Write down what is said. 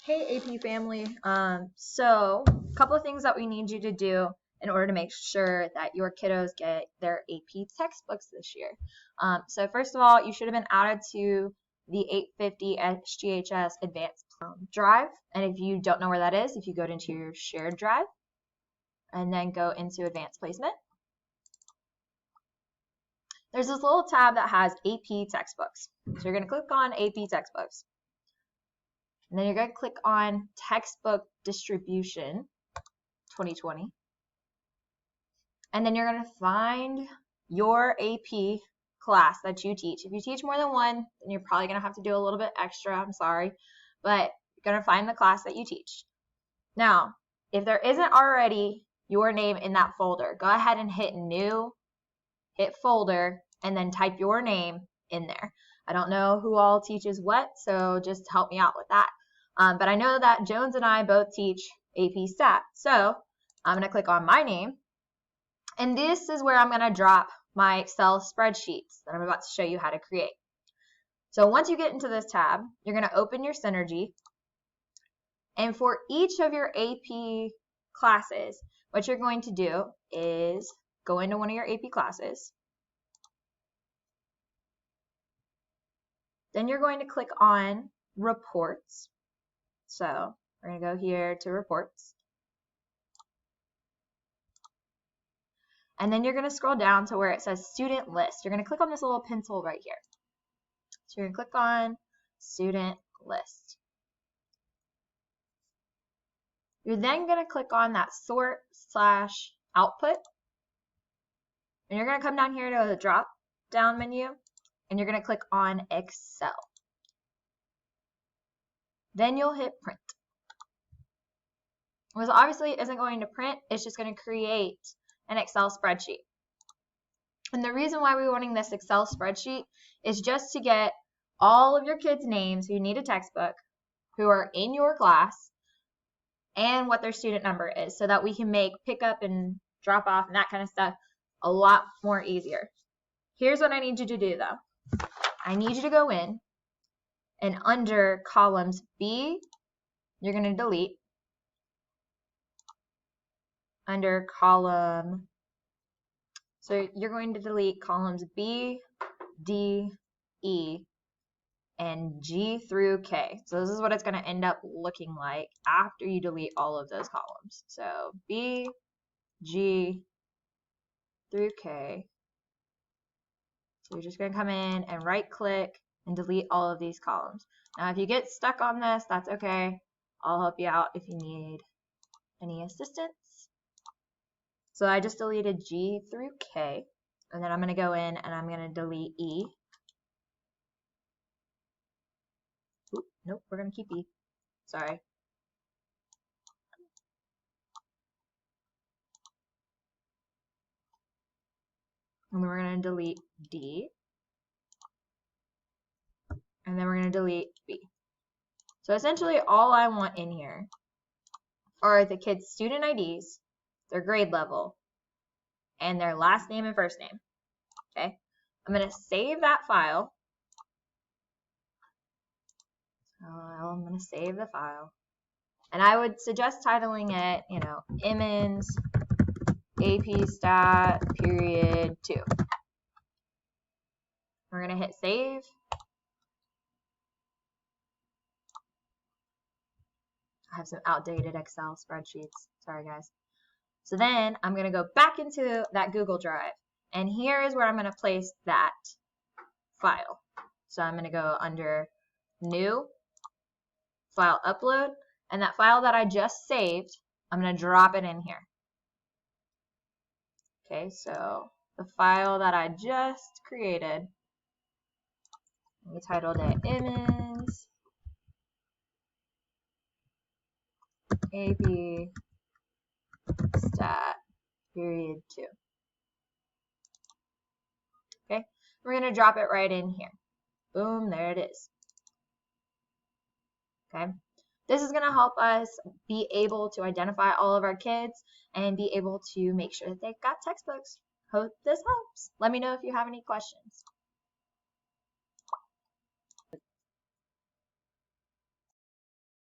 Hey AP family. So a couple of things that we need you to do in order to make sure that your kiddos get their AP textbooks this year. So first of all, you should have been added to the 850 SGHS Advanced Drive. And if you don't know where that is, if you go into your shared drive and then go into Advanced Placement, there's this little tab that has AP textbooks. So you're going to click on AP textbooks. And then you're going to click on Textbook Distribution 2020. And then you're going to find your AP class that you teach. If you teach more than one, then you're probably going to have to do a little bit extra. I'm sorry. But you're going to find the class that you teach. Now, if there isn't already your name in that folder, go ahead and hit New, hit Folder, and then type your name in there. I don't know who all teaches what, so just help me out with that. But I know that Jones and I both teach AP Stat. So I'm going to click on my name. And this is where I'm going to drop my Excel spreadsheets that I'm about to show you how to create. So once you get into this tab, you're going to open your Synergy. And for each of your AP classes, what you're going to do is go into one of your AP classes. Then you're going to click on Reports. So we're going to go here to Reports. And then you're going to scroll down to where it says Student List. You're going to click on this little pencil right here. So you're going to click on Student List. You're then going to click on that Sort/Output. And you're going to come down here to the drop down menu. And you're going to click on Excel. Then you'll hit Print. This obviously isn't going to print, it's just going to create an Excel spreadsheet. And the reason why we're wanting this Excel spreadsheet is just to get all of your kids' names who need a textbook, who are in your class, and what their student number is, so that we can make pick up and drop off and that kind of stuff a lot more easier. Here's what I need you to do though. I need you to go in and under columns B, you're going to delete. Under column, so you're going to delete columns B, D, E, and G through K. So this is what it's going to end up looking like after you delete all of those columns. So B, G, through K. So you're just going to come in and right click and delete all of these columns. Now if you get stuck on this, that's okay. I'll help you out if you need any assistance. So I just deleted G through K, and then I'm going to go in and I'm going to delete E. Oop, nope, we're going to keep E. Sorry. And then we're going to delete D. And then we're going to delete B. So essentially all I want in here are the kids' student IDs, their grade level, and their last name and first name. Okay, I'm going to save that file. So I'm going to save the file. And I would suggest titling it, Emmons AP Stat period 2. We're going to hit save. I have some outdated Excel spreadsheets. Sorry, guys. So then I'm going to go back into that Google Drive. And here is where I'm going to place that file. So I'm going to go under New, File Upload. And that file that I just saved, I'm going to drop it in here. Okay, so the file that I just created, we titled it Emmons AP Stat period 2. Okay, we're going to drop it right in here. Boom, there it is. Okay, this is going to help us be able to identify all of our kids and be able to make sure that they've got textbooks. Hope this helps. Let me know if you have any questions.